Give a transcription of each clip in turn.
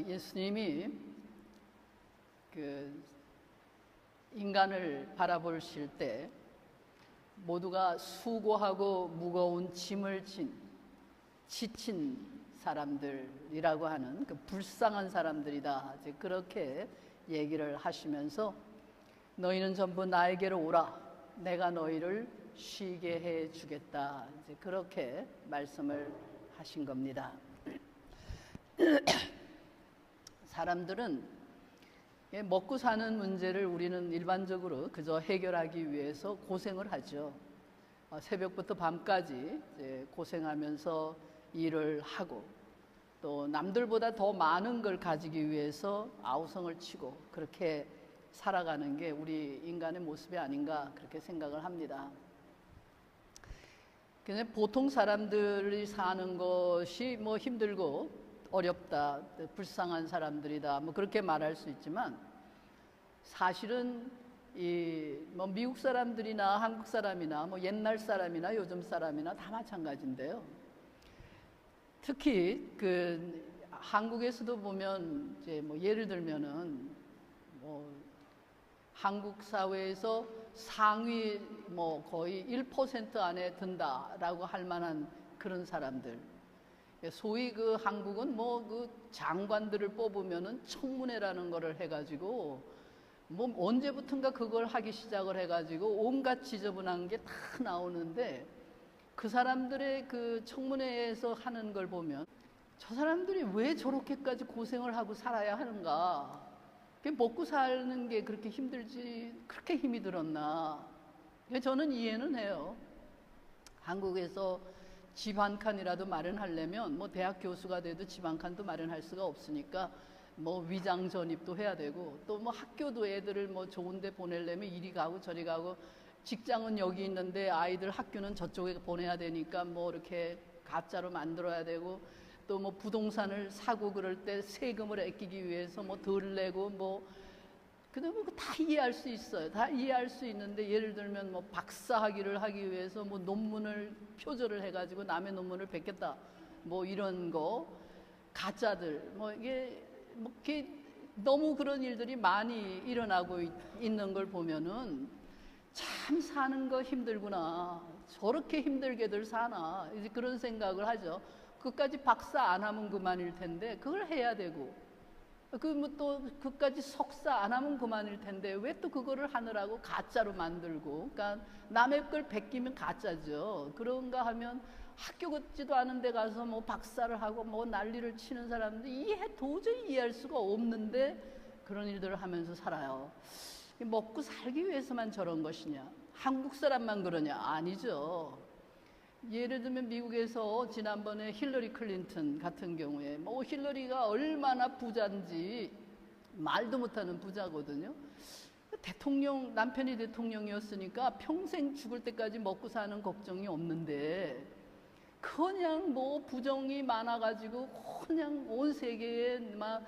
예수님이 그 인간을 바라보실 때 모두가 수고하고 무거운 짐을 지친 사람들이라고 하는 그 불쌍한 사람들이다. 이제 그렇게 얘기를 하시면서 너희는 전부 나에게로 오라. 내가 너희를 쉬게 해 주겠다. 이제 그렇게 말씀을 하신 겁니다. 사람들은 먹고 사는 문제를 우리는 일반적으로 그저 해결하기 위해서 고생을 하죠. 새벽부터 밤까지 이제 고생하면서 일을 하고 또 남들보다 더 많은 걸 가지기 위해서 아우성을 치고 그렇게 살아가는 게 우리 인간의 모습이 아닌가 그렇게 생각을 합니다. 그냥 보통 사람들이 사는 것이 뭐 힘들고 어렵다, 불쌍한 사람들이다, 뭐 그렇게 말할 수 있지만 사실은 뭐 미국 사람들이나 한국 사람이나 뭐 옛날 사람이나 요즘 사람이나 다 마찬가지인데요. 특히 그 한국에서도 보면 이제 뭐 예를 들면은 뭐 한국 사회에서 상위 뭐 거의 1% 안에 든다라고 할 만한 그런 사람들. 소위 그 한국은 뭐 그 장관들을 뽑으면은 청문회라는 거를 해가지고 뭐 언제부턴가 그걸 하기 시작을 해가지고 온갖 지저분한 게 다 나오는데 그 사람들의 그 청문회에서 하는 걸 보면 저 사람들이 왜 저렇게까지 고생을 하고 살아야 하는가? 먹고 사는 게 그렇게 힘들지 그렇게 힘이 들었나? 저는 이해는 해요. 한국에서 집 한 칸이라도 마련하려면 뭐 대학 교수가 돼도 집 한 칸도 마련할 수가 없으니까 뭐 위장 전입도 해야 되고 또 뭐 학교도 애들을 뭐 좋은 데 보내려면 이리 가고 저리 가고 직장은 여기 있는데 아이들 학교는 저쪽에 보내야 되니까 뭐 이렇게 가짜로 만들어야 되고 또 뭐 부동산을 사고 그럴 때 세금을 아끼기 위해서 뭐 덜 내고 뭐 근데 뭐 다 이해할 수 있어요. 다 이해할 수 있는데 예를 들면 뭐 박사학위를 하기 위해서 뭐 논문을 표절을 해가지고 남의 논문을 뺏겠다 뭐 이런 거 가짜들 뭐 이게 뭐 이렇게 너무 그런 일들이 많이 일어나고 있는 걸 보면은 참 사는 거 힘들구나. 저렇게 힘들게들 사나. 이제 그런 생각을 하죠. 그까지 박사 안 하면 그만일 텐데 그걸 해야 되고 그 뭐 또 그까지 석사 안 하면 그만일 텐데 왜 또 그거를 하느라고 가짜로 만들고 그러니까 남의 걸 베끼면 가짜죠. 그런가 하면 학교 같지도 않은 데 가서 뭐 박사를 하고 뭐 난리를 치는 사람들 도저히 이해할 수가 없는데 그런 일들을 하면서 살아요. 먹고 살기 위해서만 저런 것이냐? 한국 사람만 그러냐? 아니죠. 예를 들면 미국에서 지난번에 힐러리 클린턴 같은 경우에 뭐 힐러리가 얼마나 부자인지 말도 못하는 부자거든요. 남편이 대통령이었으니까 평생 죽을 때까지 먹고 사는 걱정이 없는데 그냥 뭐 부정이 많아가지고 그냥 온 세계에 막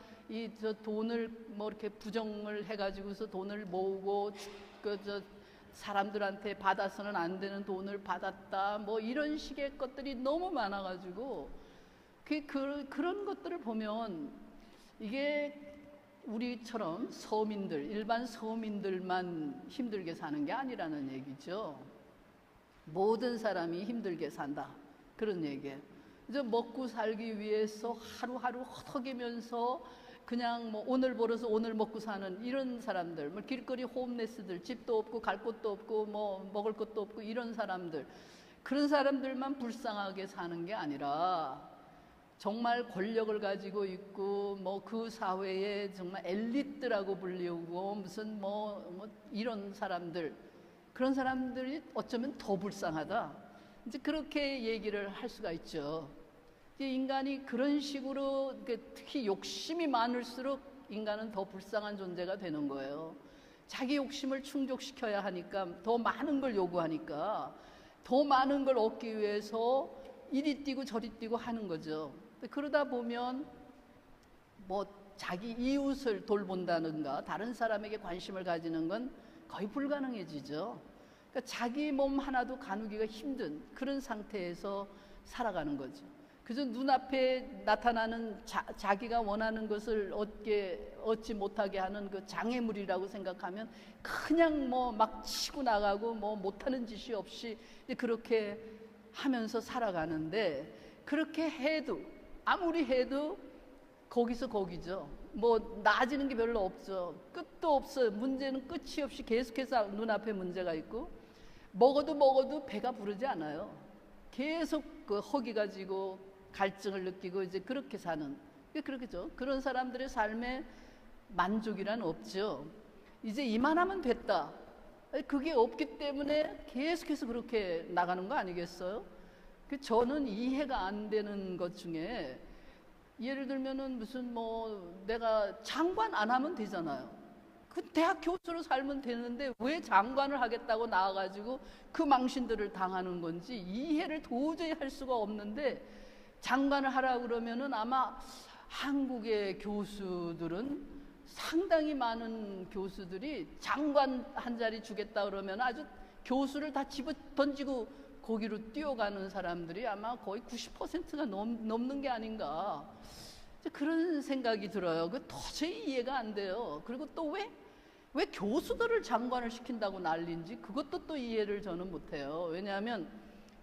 저 돈을 뭐 이렇게 부정을 해가지고서 돈을 모으고 사람들한테 받아서는 안 되는 돈을 받았다 뭐 이런 식의 것들이 너무 많아가지고 그런 것들을 보면 이게 우리처럼 일반 서민들만 힘들게 사는 게 아니라는 얘기죠. 모든 사람이 힘들게 산다 그런 얘기예요. 이제 먹고 살기 위해서 하루하루 허덕이면서 그냥 뭐 오늘 벌어서 오늘 먹고 사는 이런 사람들, 뭐 길거리 홈레스들, 집도 없고 갈 곳도 없고 뭐 먹을 것도 없고 이런 사람들, 그런 사람들만 불쌍하게 사는 게 아니라 정말 권력을 가지고 있고 뭐 그 사회에 정말 엘리트라고 불리우고 무슨 뭐 이런 사람들, 그런 사람들이 어쩌면 더 불쌍하다. 이제 그렇게 얘기를 할 수가 있죠. 인간이 그런 식으로 특히 욕심이 많을수록 인간은 더 불쌍한 존재가 되는 거예요. 자기 욕심을 충족시켜야 하니까 더 많은 걸 요구하니까 더 많은 걸 얻기 위해서 이리 뛰고 저리 뛰고 하는 거죠. 그러다 보면 뭐 자기 이웃을 돌본다든가 다른 사람에게 관심을 가지는 건 거의 불가능해지죠. 그러니까 자기 몸 하나도 가누기가 힘든 그런 상태에서 살아가는 거죠. 그저 눈앞에 나타나는 자기가 원하는 것을 얻지 못하게 하는 그 장애물이라고 생각하면 그냥 뭐 막 치고 나가고 뭐 못하는 짓이 없이 그렇게 하면서 살아가는데, 그렇게 해도 아무리 해도 거기서 거기죠. 뭐 나아지는 게 별로 없죠. 끝도 없어요. 문제는 끝이 없이 계속해서 눈앞에 문제가 있고, 먹어도 배가 부르지 않아요. 계속 그 허기가 지고 갈증을 느끼고 이제 그렇게 사는, 그렇겠죠. 그런 사람들의 삶에 만족이란 없죠. 이제 이만하면 됐다, 그게 없기 때문에 계속해서 그렇게 나가는 거 아니겠어요? 저는 이해가 안 되는 것 중에, 예를 들면은 무슨 뭐 내가 장관 안 하면 되잖아요. 그 대학 교수로 살면 되는데 왜 장관을 하겠다고 나와가지고 그 망신들을 당하는 건지 이해를 도저히 할 수가 없는데, 장관을 하라고 그러면은 아마 한국의 교수들은 상당히 많은 교수들이 장관 한 자리 주겠다 그러면 아주 교수를 다 집어 던지고 거기로 뛰어가는 사람들이 아마 거의 90%가 넘는 게 아닌가, 그런 생각이 들어요. 그 도저히 이해가 안 돼요. 그리고 또 왜 교수들을 장관을 시킨다고 난리인지 그것도 또 이해를 저는 못해요. 왜냐하면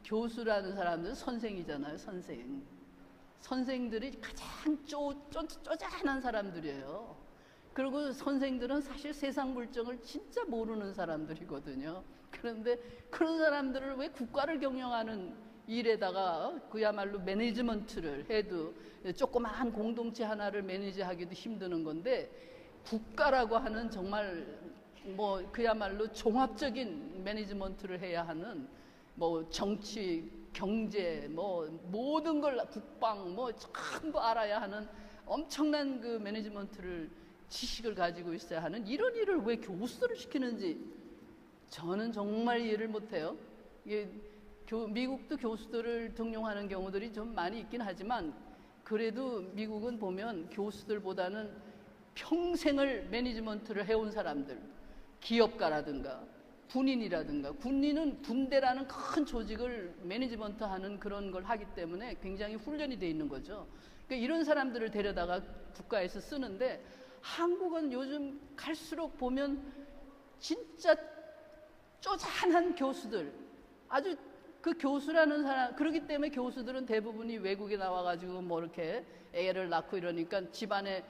교수라는 사람들은 선생이잖아요. 선생들이 가장 쪼잔한 사람들이에요. 그리고 선생들은 사실 세상 물정을 진짜 모르는 사람들이거든요. 그런데 그런 사람들을 왜 국가를 경영하는 일에다가 그야말로 매니지먼트를 해도, 조그마한 공동체 하나를 매니지하기도 힘드는 건데, 국가라고 하는 정말 뭐 그야말로 종합적인 매니지먼트를 해야 하는, 뭐 정치, 경제, 뭐 모든 걸, 국방 뭐 전부 알아야 하는 엄청난 그 매니지먼트를, 지식을 가지고 있어야 하는 이런 일을 왜 교수들을 시키는지 저는 정말 이해를 못해요. 미국도 교수들을 등용하는 경우들이 좀 많이 있긴 하지만, 그래도 미국은 보면 교수들보다는 평생을 매니지먼트를 해온 사람들, 기업가라든가 군인이라든가, 군인은 군대라는 큰 조직을 매니지먼트하는 그런 걸 하기 때문에 굉장히 훈련이 돼 있는 거죠. 그러니까 이런 사람들을 데려다가 국가에서 쓰는데, 한국은 요즘 갈수록 보면 진짜 쪼잔한 교수들, 아주 그 교수라는 사람, 그렇기 때문에 교수들은 대부분이 외국에 나와가지고 뭐 이렇게 애를 낳고 이러니까 집안에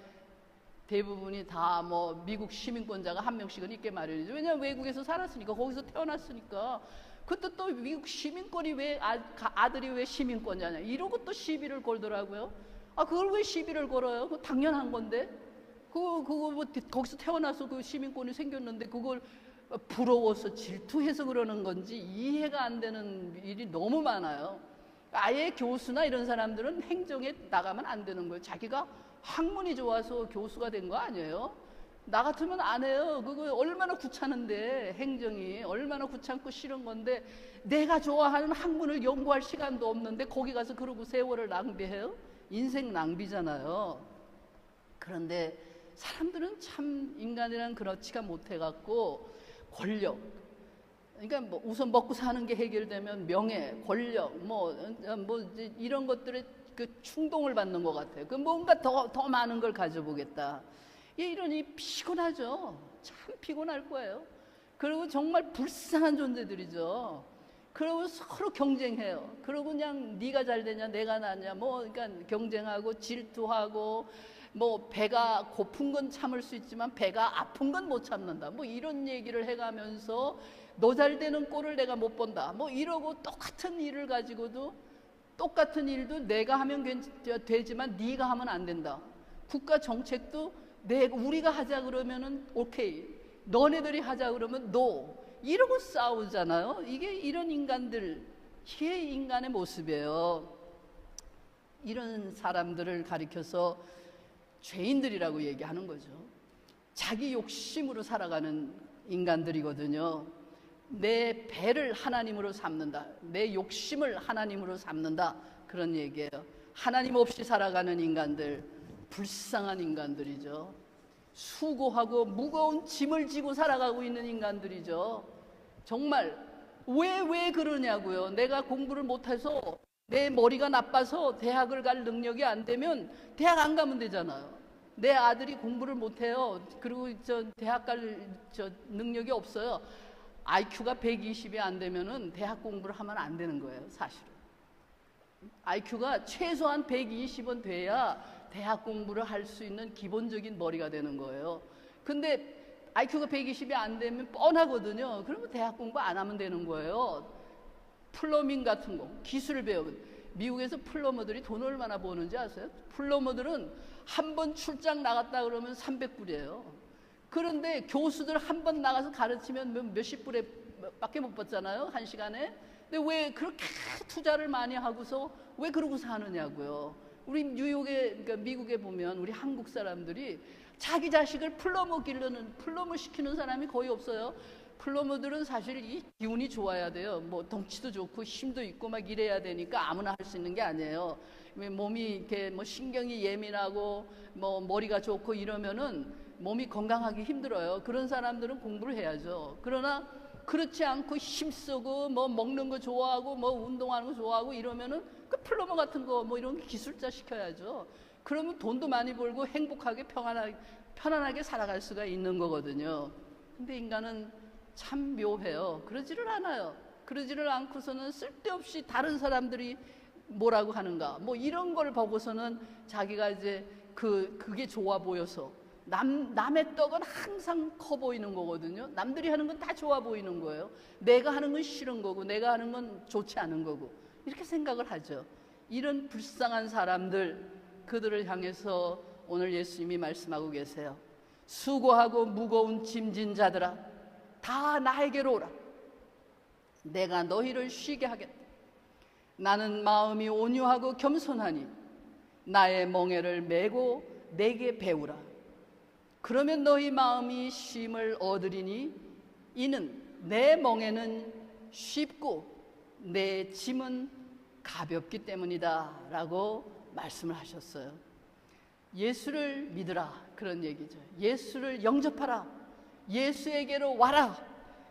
대부분이 다 뭐 미국 시민권자가 한 명씩은 있게 마련이죠. 왜냐하면 외국에서 살았으니까, 거기서 태어났으니까. 그것도 또 미국 시민권이 왜 아들이 왜 시민권자냐 이러고 또 시비를 걸더라고요. 그걸 왜 시비를 걸어요? 그거 당연한 건데. 그거 뭐 거기서 태어나서 그 시민권이 생겼는데 그걸 부러워서 질투해서 그러는 건지 이해가 안 되는 일이 너무 많아요. 아예 교수나 이런 사람들은 행정에 나가면 안 되는 거예요. 자기가 학문이 좋아서 교수가 된 거 아니에요? 나 같으면 안 해요. 그거 얼마나 귀찮은데, 행정이 얼마나 귀찮고 싫은 건데, 내가 좋아하는 학문을 연구할 시간도 없는데 거기 가서 그러고 세월을 낭비해요? 인생 낭비잖아요. 그런데 사람들은 참 인간이란 그렇지가 못해갖고, 권력, 그러니까 뭐 우선 먹고 사는 게 해결되면 명예, 권력, 뭐 이런 것들에 그 충동을 받는 것 같아요. 그 뭔가 더 많은 걸 가져보겠다. 이러니 피곤하죠. 참 피곤할 거예요. 그리고 정말 불쌍한 존재들이죠. 그리고 서로 경쟁해요. 그리고 그냥 네가 잘 되냐, 내가 낫냐, 뭐 그러니까 경쟁하고 질투하고, 뭐 배가 고픈 건 참을 수 있지만 배가 아픈 건 못 참는다, 뭐 이런 얘기를 해가면서 너 잘 되는 꼴을 내가 못 본다, 뭐 이러고 똑같은 일을 가지고도, 똑같은 일도 내가 하면 되지만 네가 하면 안 된다. 국가 정책도 우리가 하자 그러면은 오케이, 너네들이 하자 그러면 노, 이러고 싸우잖아요. 이게 이런 인간의 모습이에요. 이런 사람들을 가리켜서 죄인들이라고 얘기하는 거죠. 자기 욕심으로 살아가는 인간들이거든요. 내 배를 하나님으로 삼는다, 내 욕심을 하나님으로 삼는다, 그런 얘기예요. 하나님 없이 살아가는 인간들, 불쌍한 인간들이죠. 수고하고 무거운 짐을 지고 살아가고 있는 인간들이죠. 정말 왜 그러냐고요. 내가 공부를 못해서 내 머리가 나빠서 대학을 갈 능력이 안 되면 대학 안 가면 되잖아요. 내 아들이 공부를 못해요. 그리고 대학 갈 능력이 없어요. IQ가 120이 안 되면은 대학 공부를 하면 안 되는 거예요, 사실은. IQ가 최소한 120은 돼야 대학 공부를 할 수 있는 기본적인 머리가 되는 거예요. 근데 IQ가 120이 안 되면 뻔하거든요. 그러면 대학 공부 안 하면 되는 거예요. 플러밍 같은 거, 기술을 배우면. 미국에서 플러머들이 돈 얼마나 버는지 아세요? 플러머들은 한 번 출장 나갔다 그러면 300불이에요. 그런데 교수들 한 번 나가서 가르치면 몇십 불에 밖에 못 받잖아요, 한 시간에. 근데 왜 그렇게 투자를 많이 하고서 왜 그러고 사느냐고요. 우리 뉴욕에, 그러니까 미국에 보면 우리 한국 사람들이 자기 자식을 플러머 시키는 사람이 거의 없어요. 플러머들은 사실 이 기운이 좋아야 돼요. 뭐 덩치도 좋고 힘도 있고 막 이래야 되니까 아무나 할 수 있는 게 아니에요. 몸이 이렇게 뭐 신경이 예민하고 뭐 머리가 좋고 이러면은 몸이 건강하기 힘들어요. 그런 사람들은 공부를 해야죠. 그러나 그렇지 않고 힘쓰고 뭐 먹는 거 좋아하고 뭐 운동하는 거 좋아하고 이러면은 그 플러머 같은 거 뭐 이런 기술자 시켜야죠. 그러면 돈도 많이 벌고 행복하게 편안하게 살아갈 수가 있는 거거든요. 근데 인간은 참 묘해요. 그러지를 않아요. 그러지를 않고서는 쓸데없이 다른 사람들이 뭐라고 하는가 뭐 이런 걸 보고서는 자기가 이제 그게 좋아 보여서 남의 떡은 항상 커 보이는 거거든요. 남들이 하는 건 다 좋아 보이는 거예요. 내가 하는 건 싫은 거고 내가 하는 건 좋지 않은 거고 이렇게 생각을 하죠. 이런 불쌍한 사람들, 그들을 향해서 오늘 예수님이 말씀하고 계세요. 수고하고 무거운 짐진 자들아 다 나에게로 오라. 내가 너희를 쉬게 하겠다. 나는 마음이 온유하고 겸손하니 나의 멍에를 메고 내게 배우라. 그러면 너희 마음이 쉼을 얻으리니 이는 내 멍에는 쉽고 내 짐은 가볍기 때문이다 라고 말씀을 하셨어요. 예수를 믿으라 그런 얘기죠. 예수를 영접하라. 예수에게로 와라.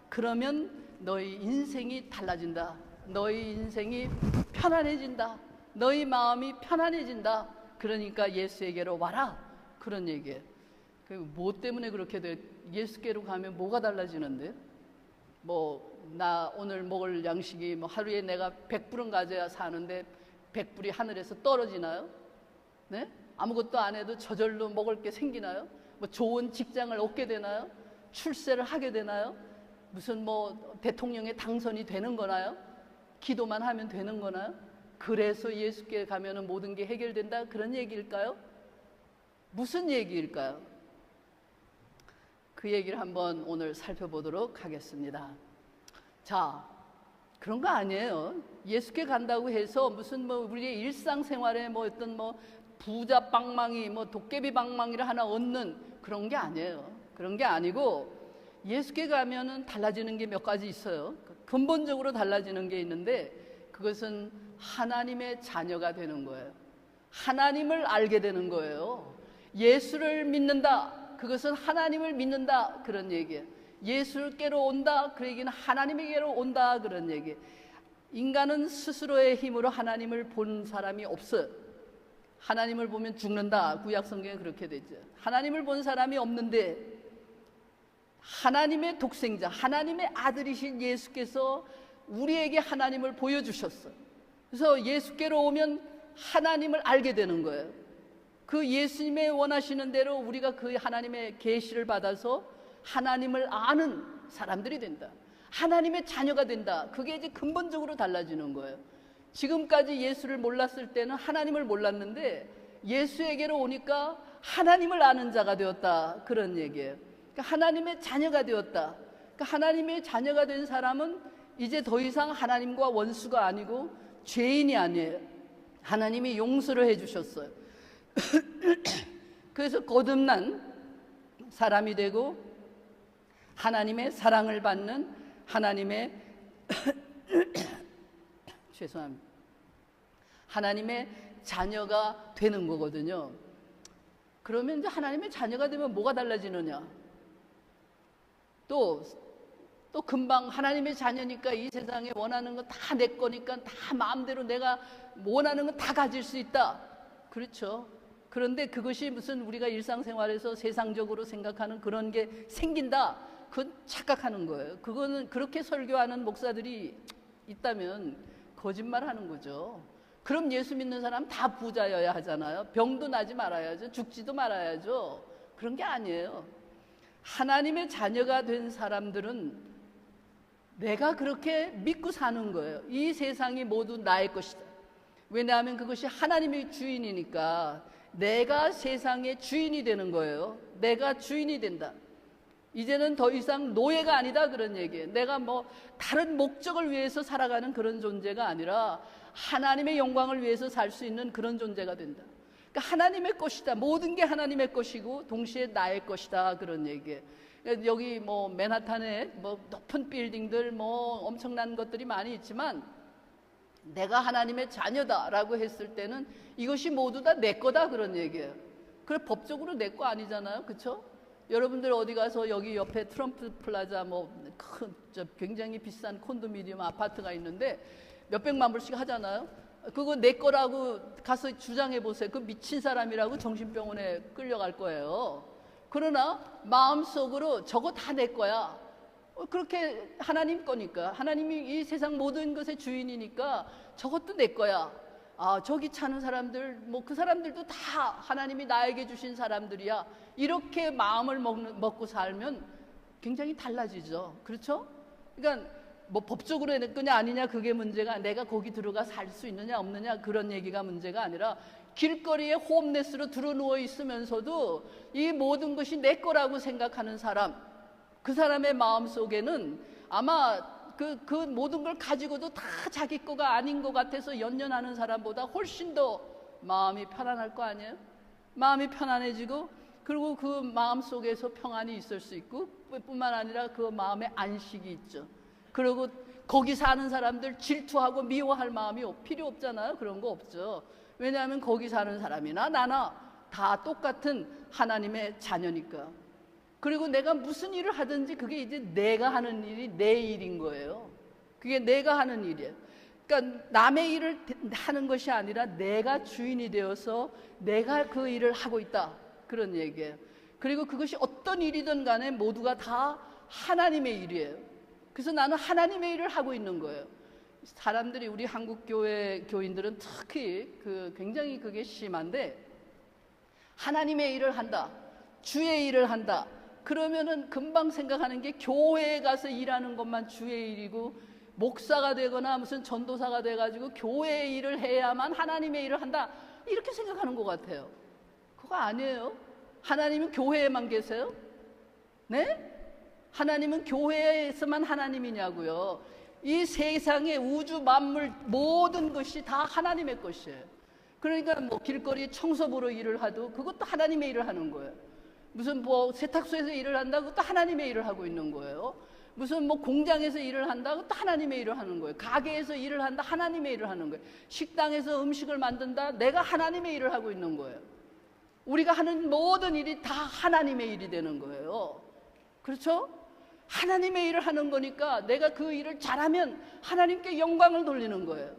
그러면 너희 인생이 달라진다. 너희 인생이 편안해진다. 너희 마음이 편안해진다. 그러니까 예수에게로 와라. 그런 얘기예요. 뭐 때문에 그렇게 돼? 예수께로 가면 뭐가 달라지는데? 나 오늘 먹을 양식이 하루에 내가 100불은 가져야 사는데 100불이 하늘에서 떨어지나요? 네? 아무것도 안 해도 저절로 먹을 게 생기나요? 좋은 직장을 얻게 되나요? 출세를 하게 되나요? 무슨 대통령에 당선이 되는 거나요? 기도만 하면 되는 거나요? 그래서 예수께 가면은 모든 게 해결된다 그런 얘기일까요? 무슨 얘기일까요? 그 얘기를 한번 오늘 살펴보도록 하겠습니다. 자, 그런 거 아니에요. 예수께 간다고 해서 무슨 우리의 일상생활에 어떤 부자 방망이 도깨비 방망이를 하나 얻는 그런 게 아니에요. 그런 게 아니고 예수께 가면은 달라지는 게 몇 가지 있어요. 근본적으로 달라지는 게 있는데 그것은 하나님의 자녀가 되는 거예요. 하나님을 알게 되는 거예요. 예수를 믿는다. 그것은 하나님을 믿는다. 그런 얘기예요. 예수께로 온다. 그 얘기는 하나님에게로 온다. 그런 얘기예요. 인간은 스스로의 힘으로 하나님을 본 사람이 없어요. 하나님을 보면 죽는다. 구약 성경에 그렇게 되죠. 하나님을 본 사람이 없는데 하나님의 독생자, 하나님의 아들이신 예수께서 우리에게 하나님을 보여주셨어요. 그래서 예수께로 오면 하나님을 알게 되는 거예요. 그 예수님의 원하시는 대로 우리가 그 하나님의 계시를 받아서 하나님을 아는 사람들이 된다. 하나님의 자녀가 된다. 그게 이제 근본적으로 달라지는 거예요. 지금까지 예수를 몰랐을 때는 하나님을 몰랐는데 예수에게로 오니까 하나님을 아는 자가 되었다. 그런 얘기예요. 그러니까 하나님의 자녀가 되었다. 그러니까 하나님의 자녀가 된 사람은 이제 더 이상 하나님과 원수가 아니고 죄인이 아니에요. 하나님이 용서를 해주셨어요. 그래서 거듭난 사람이 되고 하나님의 사랑을 받는 하나님의 죄송합니다. 하나님의 자녀가 되는 거거든요. 그러면 이제 하나님의 자녀가 되면 뭐가 달라지느냐? 또 또 금방 하나님의 자녀니까 이 세상에 원하는 건 다 내 거니까 다 마음대로 내가 원하는 건 다 가질 수 있다. 그렇죠. 그런데 그것이 무슨 우리가 일상생활에서 세상적으로 생각하는 그런 게 생긴다. 그건 착각하는 거예요. 그거는 그렇게 설교하는 목사들이 있다면 거짓말하는 거죠. 그럼 예수 믿는 사람 다 부자여야 하잖아요. 병도 나지 말아야죠. 죽지도 말아야죠. 그런 게 아니에요. 하나님의 자녀가 된 사람들은 내가 그렇게 믿고 사는 거예요. 이 세상이 모두 나의 것이다. 왜냐하면 그것이 하나님의 주인이니까 내가 세상의 주인이 되는 거예요. 내가 주인이 된다. 이제는 더 이상 노예가 아니다 그런 얘기예요. 내가 뭐 다른 목적을 위해서 살아가는 그런 존재가 아니라 하나님의 영광을 위해서 살 수 있는 그런 존재가 된다. 그러니까 하나님의 것이다. 모든 게 하나님의 것이고 동시에 나의 것이다 그런 얘기예요. 여기 뭐 맨하탄에 뭐 높은 빌딩들 뭐 엄청난 것들이 많이 있지만 내가 하나님의 자녀다라고 했을 때는 이것이 모두 다 내 거다 그런 얘기예요. 그래 법적으로 내 거 아니잖아요, 그렇죠? 여러분들 어디 가서 여기 옆에 트럼프 플라자 뭐 큰 굉장히 비싼 콘도미니엄 아파트가 있는데 몇백만 불씩 하잖아요. 그거 내 거라고 가서 주장해 보세요. 그 미친 사람이라고 정신병원에 끌려갈 거예요. 그러나 마음속으로 저거 다 내 거야. 그렇게 하나님 거니까 하나님이 이 세상 모든 것의 주인이니까 저것도 내 거야. 아 저기 차는 사람들 뭐 그 사람들도 다 하나님이 나에게 주신 사람들이야. 이렇게 마음을 먹고 살면 굉장히 달라지죠. 그렇죠? 그러니까 뭐 법적으로 내 거냐 아니냐 그게 문제가 내가 거기 들어가 살 수 있느냐 없느냐 그런 얘기가 문제가 아니라 길거리에 홈레스로 들어누워 있으면서도 이 모든 것이 내 거라고 생각하는 사람, 그 사람의 마음속에는 아마 그 모든 걸 가지고도 다 자기 거가 아닌 것 같아서 연연하는 사람보다 훨씬 더 마음이 편안할 거 아니에요? 마음이 편안해지고 그리고 그 마음 속에서 평안이 있을 수 있고 뿐만 아니라 그 마음에 안식이 있죠. 그리고 거기 사는 사람들 질투하고 미워할 마음이 필요 없잖아요. 그런 거 없죠. 왜냐하면 거기 사는 사람이나 나나 다 똑같은 하나님의 자녀니까. 그리고 내가 무슨 일을 하든지 그게 이제 내가 하는 일이 내 일인 거예요. 그게 내가 하는 일이에요. 그러니까 남의 일을 하는 것이 아니라 내가 주인이 되어서 내가 그 일을 하고 있다. 그런 얘기예요. 그리고 그것이 어떤 일이든 간에 모두가 다 하나님의 일이에요. 그래서 나는 하나님의 일을 하고 있는 거예요. 사람들이 우리 한국 교회 교인들은 특히 굉장히 그게 심한데 하나님의 일을 한다. 주의 일을 한다. 그러면은 금방 생각하는 게 교회에 가서 일하는 것만 주의 일이고 목사가 되거나 무슨 전도사가 돼가지고 교회의 일을 해야만 하나님의 일을 한다. 이렇게 생각하는 것 같아요. 그거 아니에요. 하나님은 교회에만 계세요? 네? 하나님은 교회에서만 하나님이냐고요. 이 세상의 우주 만물 모든 것이 다 하나님의 것이에요. 그러니까 뭐 길거리 청소부로 일을 하도 그것도 하나님의 일을 하는 거예요. 무슨 뭐 세탁소에서 일을 한다 그것도 하나님의 일을 하고 있는 거예요. 무슨 뭐 공장에서 일을 한다 그것도 하나님의 일을 하는 거예요. 가게에서 일을 한다 하나님의 일을 하는 거예요. 식당에서 음식을 만든다 내가 하나님의 일을 하고 있는 거예요. 우리가 하는 모든 일이 다 하나님의 일이 되는 거예요. 그렇죠? 하나님의 일을 하는 거니까 내가 그 일을 잘하면 하나님께 영광을 돌리는 거예요.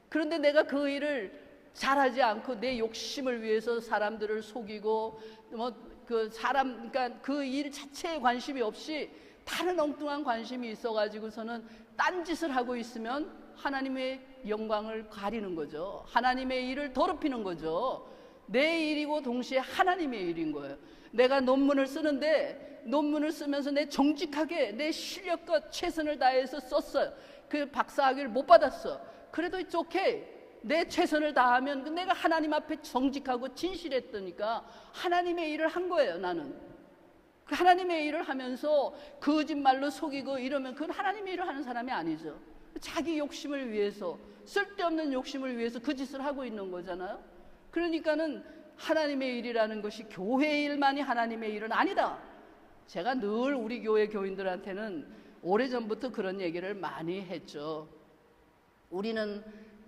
그런데 내가 그 일을 잘하지 않고 내 욕심을 위해서 사람들을 속이고 그러니까 그 일 자체에 관심이 없이 다른 엉뚱한 관심이 있어가지고서는 딴짓을 하고 있으면 하나님의 영광을 가리는 거죠. 하나님의 일을 더럽히는 거죠. 내 일이고 동시에 하나님의 일인 거예요. 내가 논문을 쓰는데 논문을 쓰면서 내 정직하게 내 실력과 최선을 다해서 썼어요. 그 박사학위를 못 받았어. 그래도 it's okay. 내 최선을 다하면 내가 하나님 앞에 정직하고 진실했더니까 하나님의 일을 한 거예요. 나는 그 하나님의 일을 하면서 거짓말로 속이고 이러면 그건 하나님의 일을 하는 사람이 아니죠. 자기 욕심을 위해서 쓸데없는 욕심을 위해서 그 짓을 하고 있는 거잖아요. 그러니까는 하나님의 일이라는 것이 교회 일만이 하나님의 일은 아니다. 제가 늘 우리 교회 교인들한테는 오래전부터 그런 얘기를 많이 했죠. 우리는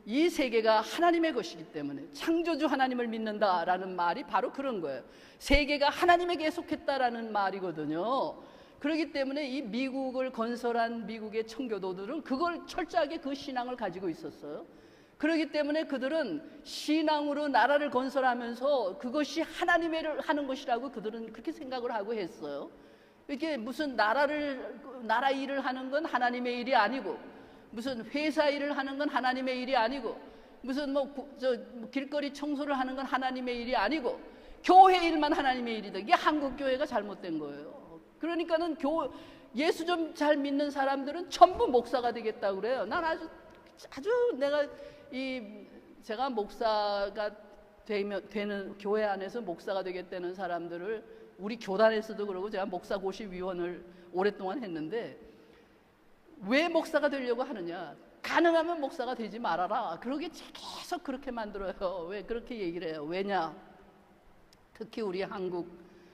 이 세계가 하나님의 것이기 때문에 창조주 하나님을 믿는다라는 말이 바로 그런 거예요. 세계가 하나님에게 속했다라는 말이거든요. 그렇기 때문에 이 미국을 건설한 미국의 청교도들은 그걸 철저하게 그 신앙을 가지고 있었어요. 그렇기 때문에 그들은 신앙으로 나라를 건설하면서 그것이 하나님의 하는 것이라고 그들은 그렇게 생각을 하고 했어요. 이렇게 무슨 나라 일을 하는 건 하나님의 일이 아니고, 무슨 회사 일을 하는 건 하나님의 일이 아니고, 무슨 길거리 청소를 하는 건 하나님의 일이 아니고, 교회 일만 하나님의 일이다. 이게 한국 교회가 잘못된 거예요. 그러니까는 예수 좀 잘 믿는 사람들은 전부 목사가 되겠다고 그래요. 난 아주 제가 목사가 되는 교회 안에서 목사가 되겠다는 사람들을 우리 교단에서도 그러고, 제가 목사고시위원을 오랫동안 했는데, 왜 목사가 되려고 하느냐? 가능하면 목사가 되지 말아라. 그러게 계속 그렇게 만들어요. 왜 그렇게 얘기를 해요? 왜냐? 특히 우리 한국,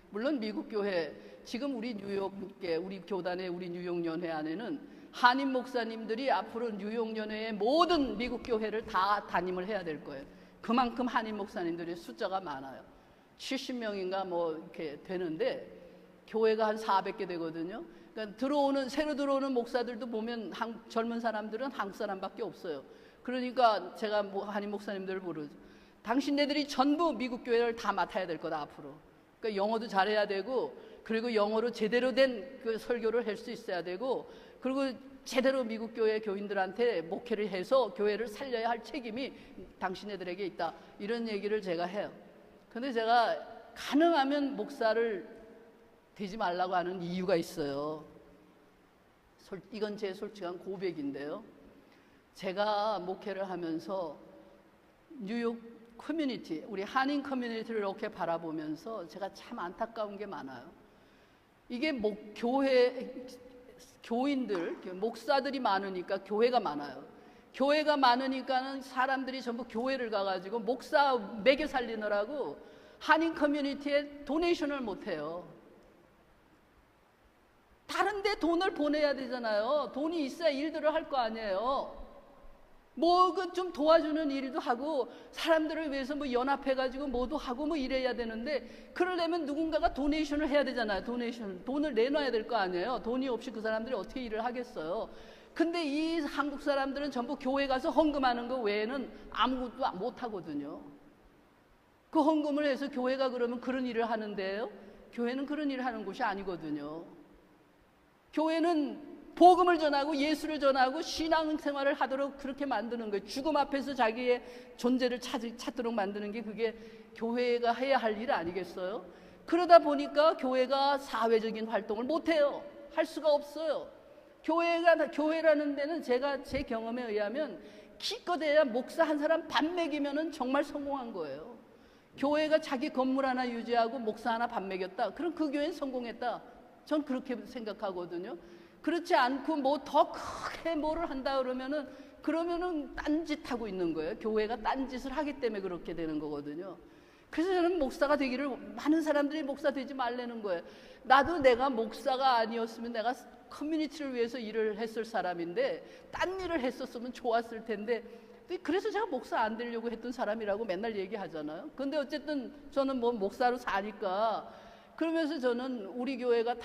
물론 미국 교회, 지금 우리 뉴욕에, 우리 교단의 우리 뉴욕연회 안에는 한인 목사님들이 앞으로 뉴욕연회의 모든 미국 교회를 다 담임을 해야 될 거예요. 그만큼 한인 목사님들이 숫자가 많아요. 70명인가 뭐 이렇게 되는데, 교회가 한 400개 되거든요. 그러니까 새로 들어오는 목사들도 보면 젊은 사람들은 한국 사람밖에 없어요. 그러니까 제가 한인 목사님들을 부르죠. 당신네들이 전부 미국 교회를 다 맡아야 될 거다, 앞으로. 그러니까 영어도 잘해야 되고, 그리고 영어로 제대로 된 그 설교를 할 수 있어야 되고, 그리고 제대로 미국 교회 교인들한테 목회를 해서 교회를 살려야 할 책임이 당신네들에게 있다. 이런 얘기를 제가 해요. 근데 제가 가능하면 목사를 되지 말라고 하는 이유가 있어요. 이건 제 솔직한 고백인데요. 제가 목회를 하면서 뉴욕 커뮤니티, 우리 한인 커뮤니티를 이렇게 바라보면서 제가 참 안타까운 게 많아요. 이게 교인들, 목사들이 많으니까 교회가 많아요. 교회가 많으니까는 사람들이 전부 교회를 가가지고 목사 먹여 살리느라고 한인 커뮤니티에 도네이션을 못해요. 다른 데 돈을 보내야 되잖아요. 돈이 있어야 일들을 할 거 아니에요. 좀 도와주는 일도 하고, 사람들을 위해서 연합해가지고 뭐도 하고 이래야 되는데, 그러려면 누군가가 도네이션을 해야 되잖아요. 돈을 내놔야 될 거 아니에요. 돈이 없이 그 사람들이 어떻게 일을 하겠어요. 근데 이 한국 사람들은 전부 교회 가서 헌금하는 거 외에는 아무것도 못 하거든요. 그 헌금을 해서 교회가 그러면 그런 일을 하는데요. 교회는 그런 일을 하는 곳이 아니거든요. 교회는 복음을 전하고 예수를 전하고 신앙생활을 하도록 그렇게 만드는 거예요. 죽음 앞에서 자기의 존재를 찾도록 만드는 게 그게 교회가 해야 할 일 아니겠어요? 그러다 보니까 교회가 사회적인 활동을 못해요. 할 수가 없어요. 교회라는 데는 제 경험에 의하면 기껏해야 목사 한 사람 반 먹이면은 정말 성공한 거예요. 교회가 자기 건물 하나 유지하고 목사 하나 반 먹였다. 그럼 그 교회는 성공했다. 전 그렇게 생각하거든요. 그렇지 않고 더 크게 뭐를 한다 그러면은 딴짓하고 있는 거예요. 교회가 딴짓을 하기 때문에 그렇게 되는 거거든요. 그래서 저는 목사가 되기를, 많은 사람들이 목사 되지 말라는 거예요. 나도 내가 목사가 아니었으면 내가 커뮤니티를 위해서 일을 했을 사람인데, 딴 일을 했었으면 좋았을 텐데, 그래서 제가 목사 안 되려고 했던 사람이라고 맨날 얘기하잖아요. 근데 어쨌든 저는 목사로 사니까, 그러면서 저는 우리 교회가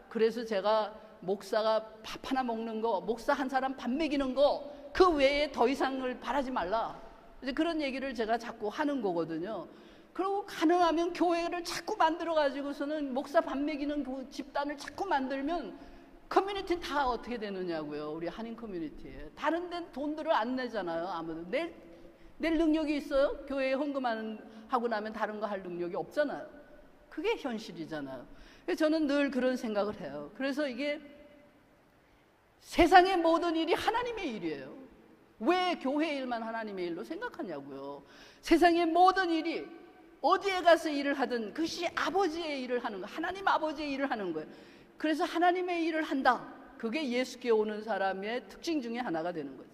그래서 제가 목사가 밥 하나 먹는 거, 목사 한 사람 밥 먹이는 거, 그 외에 더 이상을 바라지 말라. 이제 그런 얘기를 제가 자꾸 하는 거거든요. 그리고 가능하면 교회를 자꾸 만들어가지고서는 목사 밥 먹이는 그 집단을 자꾸 만들면 커뮤니티는 다 어떻게 되느냐고요. 우리 한인 커뮤니티에. 다른 데는 돈들을 안 내잖아요. 아무도. 낼 능력이 있어요? 교회에 헌금하고 나면 다른 거 할 능력이 없잖아요. 그게 현실이잖아요. 그래서 저는 늘 그런 생각을 해요. 그래서 이게 세상의 모든 일이 하나님의 일이에요. 왜 교회 일만 하나님의 일로 생각하냐고요. 세상의 모든 일이 어디에 가서 일을 하든 그것이 아버지의 일을 하는 거예요. 하나님 아버지의 일을 하는 거예요. 그래서 하나님의 일을 한다. 그게 예수께 오는 사람의 특징 중에 하나가 되는 거죠.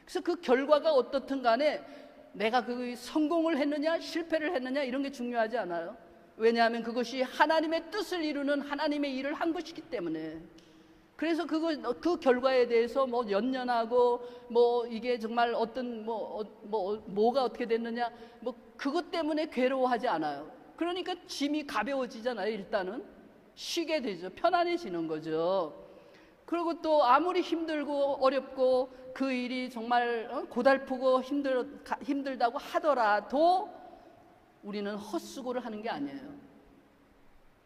그래서 그 결과가 어떻든 간에 내가 그 성공을 했느냐 실패를 했느냐 이런 게 중요하지 않아요. 왜냐하면 그것이 하나님의 뜻을 이루는 하나님의 일을 한 것이기 때문에. 그래서 그 결과에 대해서 연연하고 이게 정말 어떤 뭐가 어떻게 됐느냐 그것 때문에 괴로워하지 않아요. 그러니까 짐이 가벼워지잖아요. 일단은 쉬게 되죠. 편안해지는 거죠. 그리고 또 아무리 힘들고 어렵고 그 일이 정말 고달프고 힘들다고 하더라도 우리는 헛수고를 하는 게 아니에요.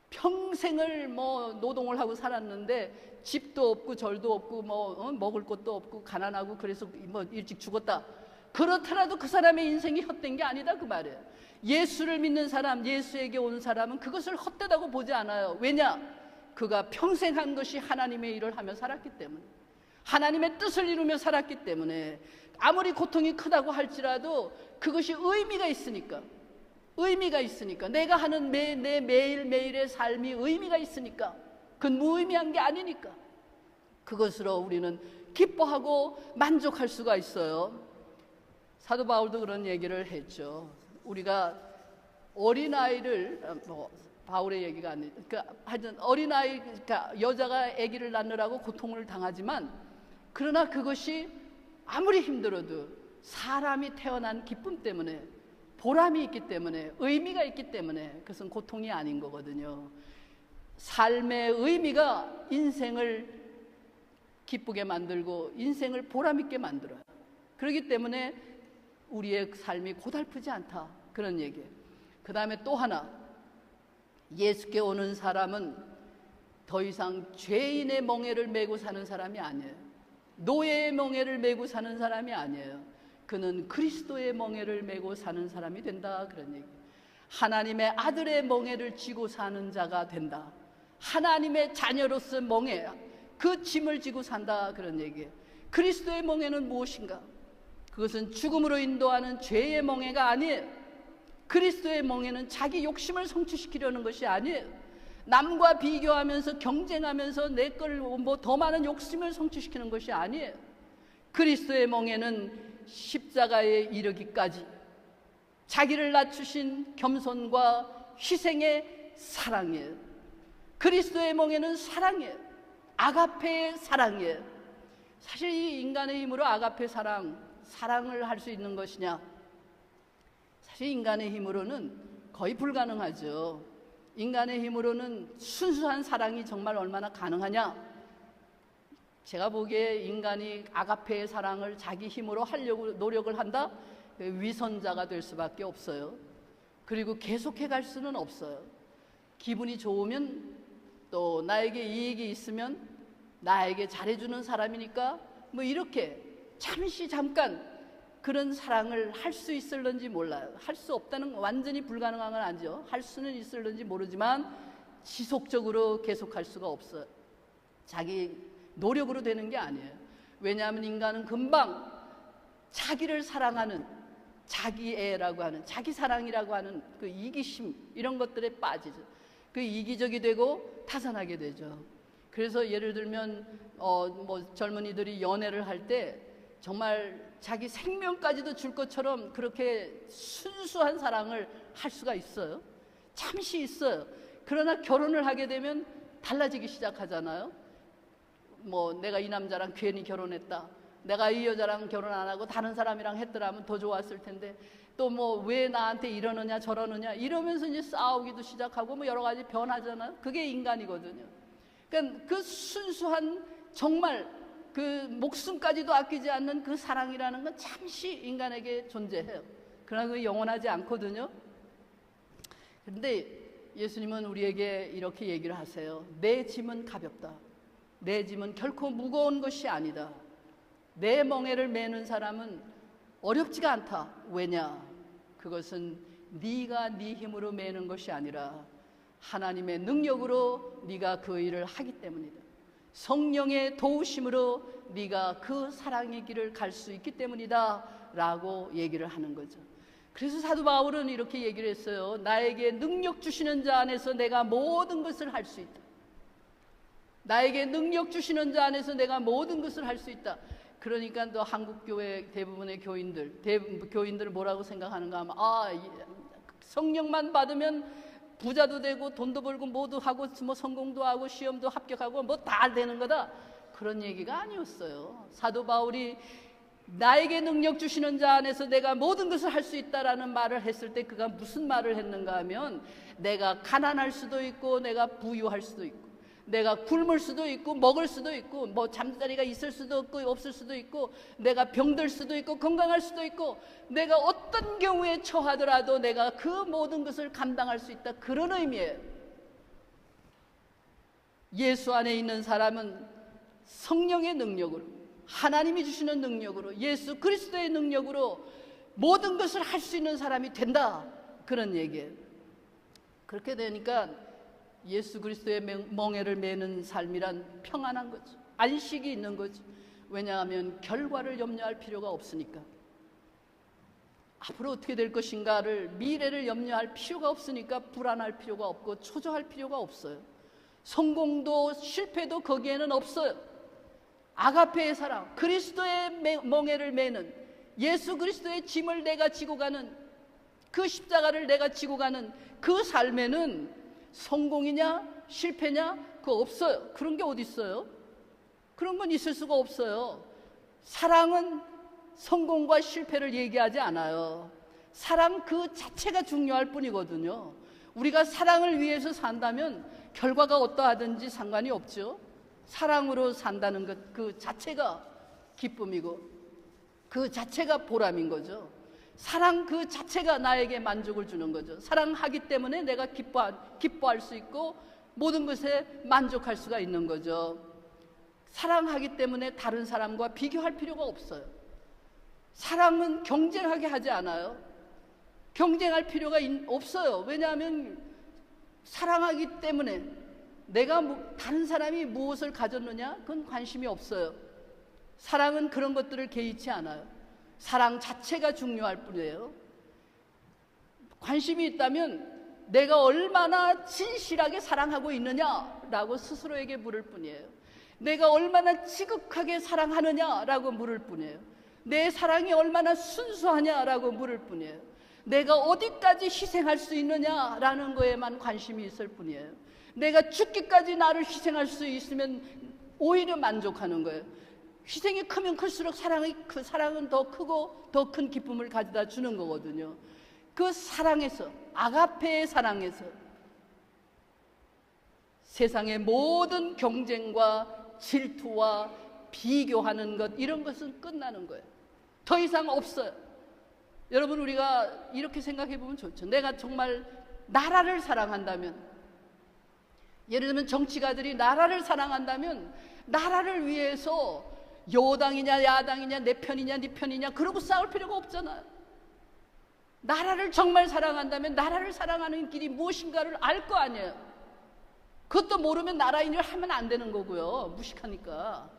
평생을 뭐 노동을 하고 살았는데 집도 없고 절도 없고 뭐 먹을 것도 없고 가난하고 그래서 뭐 일찍 죽었다. 그렇더라도 그 사람의 인생이 헛된 게 아니다 그 말이에요. 예수를 믿는 사람, 예수에게 온 사람은 그것을 헛되다고 보지 않아요. 왜냐? 그가 평생 한 것이 하나님의 일을 하며 살았기 때문에, 하나님의 뜻을 이루며 살았기 때문에 아무리 고통이 크다고 할지라도 그것이 의미가 있으니까, 내가 하는 내 매일매일의 삶이 의미가 있으니까, 그건 무의미한 게 아니니까 그것으로 우리는 기뻐하고 만족할 수가 있어요. 사도 바울도 그런 얘기를 했죠. 우리가 어린아이를 바울의 얘기가 아니에요. 그러니까 하여튼 어린아이, 그러니까 여자가 아기를 낳느라고 고통을 당하지만, 그러나 그것이 아무리 힘들어도 사람이 태어난 기쁨 때문에, 보람이 있기 때문에, 의미가 있기 때문에 그것은 고통이 아닌 거거든요. 삶의 의미가 인생을 기쁘게 만들고 인생을 보람 있게 만들어요. 그렇기 때문에 우리의 삶이 고달프지 않다, 그런 얘기예요. 그 다음에 또 하나, 예수께 오는 사람은 더 이상 죄인의 멍에를 메고 사는 사람이 아니에요. 노예의 멍에를 메고 사는 사람이 아니에요. 그는 그리스도의 멍에를 메고 사는 사람이 된다, 그런 얘기. 하나님의 아들의 멍에를 지고 사는 자가 된다. 하나님의 자녀로서 멍에, 그 짐을 지고 산다, 그런 얘기예요. 그리스도의 멍에는 무엇인가? 그것은 죽음으로 인도하는 죄의 멍에가 아니에요. 그리스도의 멍에는 자기 욕심을 성취시키려는 것이 아니에요. 남과 비교하면서 경쟁하면서 내 걸 뭐 더 많은 욕심을 성취시키는 것이 아니에요. 그리스도의 멍에는 십자가에 이르기까지 자기를 낮추신 겸손과 희생의 사랑이에요. 그리스도의 멍에는 사랑이에요. 아가페의 사랑이에요. 사실 이 인간의 힘으로 아가페 사랑을 할 수 있는 것이냐? 사실 인간의 힘으로는 거의 불가능하죠. 인간의 힘으로는 순수한 사랑이 정말 얼마나 가능하냐? 제가 보기에 인간이 아가페의 사랑을 자기 힘으로 하려고 노력을 한다? 위선자가 될 수밖에 없어요. 그리고 계속해 갈 수는 없어요. 기분이 좋으면, 또 나에게 이익이 있으면 나에게 잘해주는 사람이니까 뭐 이렇게 잠시 잠깐 그런 사랑을 할 수 있을런지 몰라요. 할 수 없다는, 완전히 불가능한 건 아니죠. 할 수는 있을런지 모르지만 지속적으로 계속할 수가 없어요. 자기 노력으로 되는 게 아니에요. 왜냐하면 인간은 금방 자기를 사랑하는, 자기애라고 하는, 자기 사랑이라고 하는 그 이기심, 이런 것들에 빠지죠. 그 이기적이 되고 타산하게 되죠. 그래서 예를 들면 뭐 젊은이들이 연애를 할 때 정말 자기 생명까지도 줄 것처럼 그렇게 순수한 사랑을 할 수가 있어요. 잠시 있어요. 그러나 결혼을 하게 되면 달라지기 시작하잖아요. 뭐 내가 이 남자랑 괜히 결혼했다, 내가 이 여자랑 결혼 안 하고 다른 사람이랑 했더라면 더 좋았을 텐데, 또 뭐 왜 나한테 이러느냐 저러느냐 이러면서 이제 싸우기도 시작하고 뭐 여러 가지 변하잖아요. 그게 인간이거든요. 그러니까 그 순수한, 정말 그 목숨까지도 아끼지 않는 그 사랑이라는 건 잠시 인간에게 존재해요. 그러나 그게 영원하지 않거든요. 그런데 예수님은 우리에게 이렇게 얘기를 하세요. 내 짐은 가볍다. 내 짐은 결코 무거운 것이 아니다. 내 멍에를 메는 사람은 어렵지가 않다. 왜냐? 그것은 네가 네 힘으로 메는 것이 아니라 하나님의 능력으로 네가 그 일을 하기 때문이다. 성령의 도우심으로 네가 그 사랑의 길을 갈 수 있기 때문이다 라고 얘기를 하는 거죠. 그래서 사도 바울은 이렇게 얘기를 했어요. 나에게 능력 주시는 자 안에서 내가 모든 것을 할 수 있다. 나에게 능력 주시는 자 안에서 내가 모든 것을 할 수 있다. 그러니까 또 한국교회 대부분의 교인들을 뭐라고 생각하는가 하면, 성령만 받으면 부자도 되고 돈도 벌고 뭐도 하고 뭐 성공도 하고 시험도 합격하고 뭐 다 되는 거다, 그런 얘기가 아니었어요. 사도 바울이 나에게 능력 주시는 자 안에서 내가 모든 것을 할 수 있다라는 말을 했을 때 그가 무슨 말을 했는가 하면, 내가 가난할 수도 있고 내가 부유할 수도 있고 내가 굶을 수도 있고 먹을 수도 있고 뭐 잠자리가 있을 수도 없고 없을 수도 있고 내가 병들 수도 있고 건강할 수도 있고 내가 어떤 경우에 처하더라도 내가 그 모든 것을 감당할 수 있다, 그런 의미예요. 예수 안에 있는 사람은 성령의 능력으로, 하나님이 주시는 능력으로, 예수 그리스도의 능력으로 모든 것을 할 수 있는 사람이 된다, 그런 얘기예요. 그렇게 되니까 예수 그리스도의 멍에를 매는 삶이란 평안한 거죠. 안식이 있는 거죠. 왜냐하면 결과를 염려할 필요가 없으니까. 앞으로 어떻게 될 것인가를, 미래를 염려할 필요가 없으니까 불안할 필요가 없고 초조할 필요가 없어요. 성공도 실패도 거기에는 없어요. 아가페의 사랑, 그리스도의 멍에를 매는, 예수 그리스도의 짐을 내가 지고 가는, 그 십자가를 내가 지고 가는 그 삶에는 성공이냐 실패냐 그거 없어요. 그런 게 어디 있어요? 그런 건 있을 수가 없어요. 사랑은 성공과 실패를 얘기하지 않아요. 사랑 그 자체가 중요할 뿐이거든요. 우리가 사랑을 위해서 산다면 결과가 어떠하든지 상관이 없죠. 사랑으로 산다는 것 그 자체가 기쁨이고 그 자체가 보람인 거죠. 사랑 그 자체가 나에게 만족을 주는 거죠. 사랑하기 때문에 내가 기뻐할 수 있고 모든 것에 만족할 수가 있는 거죠. 사랑하기 때문에 다른 사람과 비교할 필요가 없어요. 사랑은 경쟁하게 하지 않아요. 경쟁할 필요가 없어요. 왜냐하면 사랑하기 때문에 내가 다른 사람이 무엇을 가졌느냐 그건 관심이 없어요. 사랑은 그런 것들을 개의치 않아요. 사랑 자체가 중요할 뿐이에요. 관심이 있다면 내가 얼마나 진실하게 사랑하고 있느냐라고 스스로에게 물을 뿐이에요. 내가 얼마나 지극하게 사랑하느냐라고 물을 뿐이에요. 내 사랑이 얼마나 순수하냐라고 물을 뿐이에요. 내가 어디까지 희생할 수 있느냐라는 거에만 관심이 있을 뿐이에요. 내가 죽기까지 나를 희생할 수 있으면 오히려 만족하는 거예요. 희생이 크면 클수록 그 사랑은 더 크고 더 큰 기쁨을 가져다 주는 거거든요. 그 사랑에서, 아가페의 사랑에서 세상의 모든 경쟁과 질투와 비교하는 것, 이런 것은 끝나는 거예요. 더 이상 없어요. 여러분, 우리가 이렇게 생각해 보면 좋죠. 내가 정말 나라를 사랑한다면, 예를 들면 정치가들이 나라를 사랑한다면 나라를 위해서 여당이냐 야당이냐 내 편이냐 네 편이냐 그러고 싸울 필요가 없잖아요. 나라를 정말 사랑한다면 나라를 사랑하는 길이 무엇인가를 알 거 아니에요. 그것도 모르면 나라 일을 하면 안 되는 거고요. 무식하니까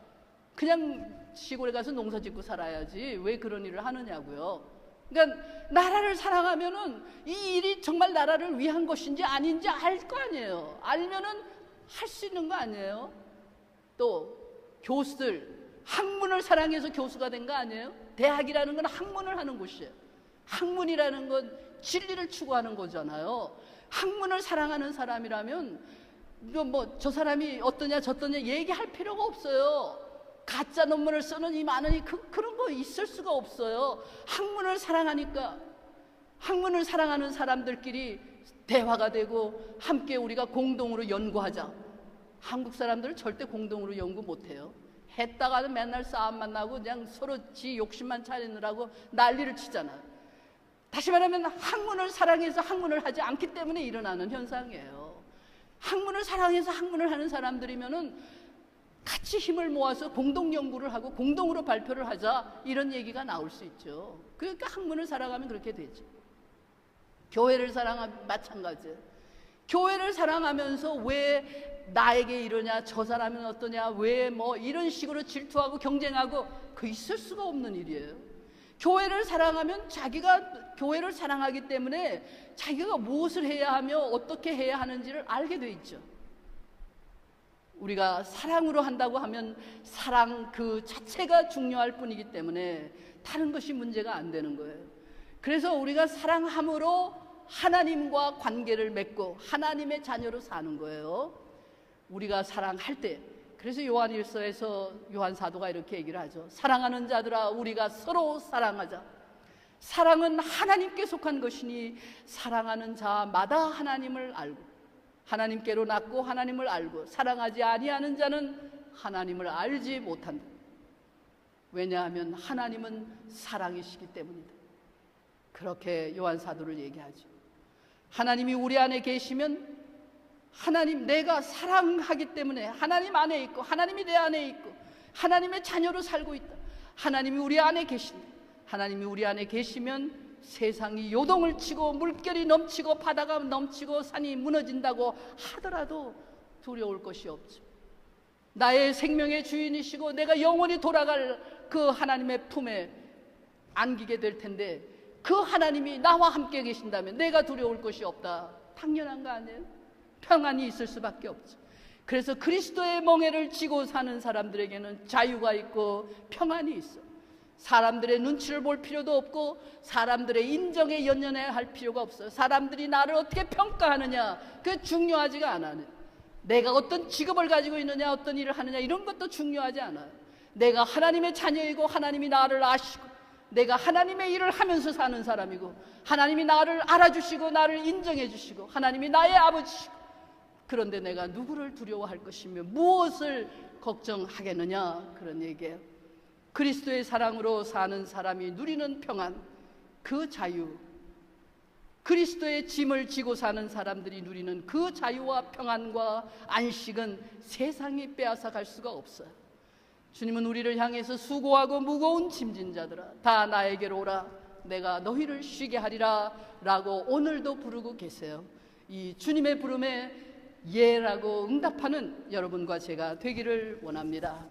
그냥 시골에 가서 농사 짓고 살아야지 왜 그런 일을 하느냐고요. 그러니까 나라를 사랑하면은 이 일이 정말 나라를 위한 것인지 아닌지 알 거 아니에요. 알면은 할 수 있는 거 아니에요. 또 교수들 학문을 사랑해서 교수가 된 거 아니에요? 대학이라는 건 학문을 하는 곳이에요. 학문이라는 건 진리를 추구하는 거잖아요. 학문을 사랑하는 사람이라면 뭐 저 사람이 어떠냐 저떠냐 얘기할 필요가 없어요. 가짜 논문을 쓰는 이 많으니 그런 거 있을 수가 없어요. 학문을 사랑하니까, 학문을 사랑하는 사람들끼리 대화가 되고 함께 우리가 공동으로 연구하자. 한국 사람들은 절대 공동으로 연구 못해요. 했다가는 맨날 싸움만 나고 그냥 서로 지 욕심만 차리느라고 난리를 치잖아요. 다시 말하면 학문을 사랑해서 학문을 하지 않기 때문에 일어나는 현상이에요. 학문을 사랑해서 학문을 하는 사람들이면은 같이 힘을 모아서 공동 연구를 하고 공동으로 발표를 하자, 이런 얘기가 나올 수 있죠. 그러니까 학문을 사랑하면 그렇게 되죠. 교회를 사랑하면 마찬가지예요. 교회를 사랑하면서 왜 나에게 이러냐, 저 사람은 어떠냐, 왜 뭐 이런 식으로 질투하고 경쟁하고, 그 있을 수가 없는 일이에요. 교회를 사랑하면 자기가 교회를 사랑하기 때문에 자기가 무엇을 해야 하며 어떻게 해야 하는지를 알게 돼 있죠. 우리가 사랑으로 한다고 하면 사랑 그 자체가 중요할 뿐이기 때문에 다른 것이 문제가 안 되는 거예요. 그래서 우리가 사랑함으로 하나님과 관계를 맺고 하나님의 자녀로 사는 거예요. 우리가 사랑할 때 그래서 요한일서에서 요한 사도가 이렇게 얘기를 하죠. 사랑하는 자들아, 우리가 서로 사랑하자. 사랑은 하나님께 속한 것이니 사랑하는 자마다 하나님을 알고 하나님께로 났고 하나님을 알고 사랑하지 아니하는 자는 하나님을 알지 못한다. 왜냐하면 하나님은 사랑이시기 때문이다. 그렇게 요한 사도를 얘기하죠. 하나님이 우리 안에 계시면 하나님, 내가 사랑하기 때문에 하나님 안에 있고 하나님이 내 안에 있고 하나님의 자녀로 살고 있다. 하나님이 우리 안에 계신다. 하나님이 우리 안에 계시면 세상이 요동을 치고 물결이 넘치고 바다가 넘치고 산이 무너진다고 하더라도 두려울 것이 없죠. 나의 생명의 주인이시고 내가 영원히 돌아갈 그 하나님의 품에 안기게 될 텐데 그 하나님이 나와 함께 계신다면 내가 두려울 것이 없다. 당연한 거 아니에요? 평안이 있을 수밖에 없죠. 그래서 그리스도의 멍에를 쥐고 사는 사람들에게는 자유가 있고 평안이 있어. 사람들의 눈치를 볼 필요도 없고 사람들의 인정에 연연해야 할 필요가 없어요. 사람들이 나를 어떻게 평가하느냐, 그게 중요하지가 않아요. 내가 어떤 직업을 가지고 있느냐, 어떤 일을 하느냐, 이런 것도 중요하지 않아요. 내가 하나님의 자녀이고 하나님이 나를 아시고 내가 하나님의 일을 하면서 사는 사람이고 하나님이 나를 알아주시고 나를 인정해 주시고 하나님이 나의 아버지시고, 그런데 내가 누구를 두려워할 것이며 무엇을 걱정하겠느냐, 그런 얘기예요. 그리스도의 사랑으로 사는 사람이 누리는 평안, 그 자유, 그리스도의 짐을 지고 사는 사람들이 누리는 그 자유와 평안과 안식은 세상이 빼앗아 갈 수가 없어요. 주님은 우리를 향해서 수고하고 무거운 짐진 자들아 다 나에게로 오라, 내가 너희를 쉬게 하리라 라고 오늘도 부르고 계세요. 이 주님의 부름에 예라고 응답하는 여러분과 제가 되기를 원합니다.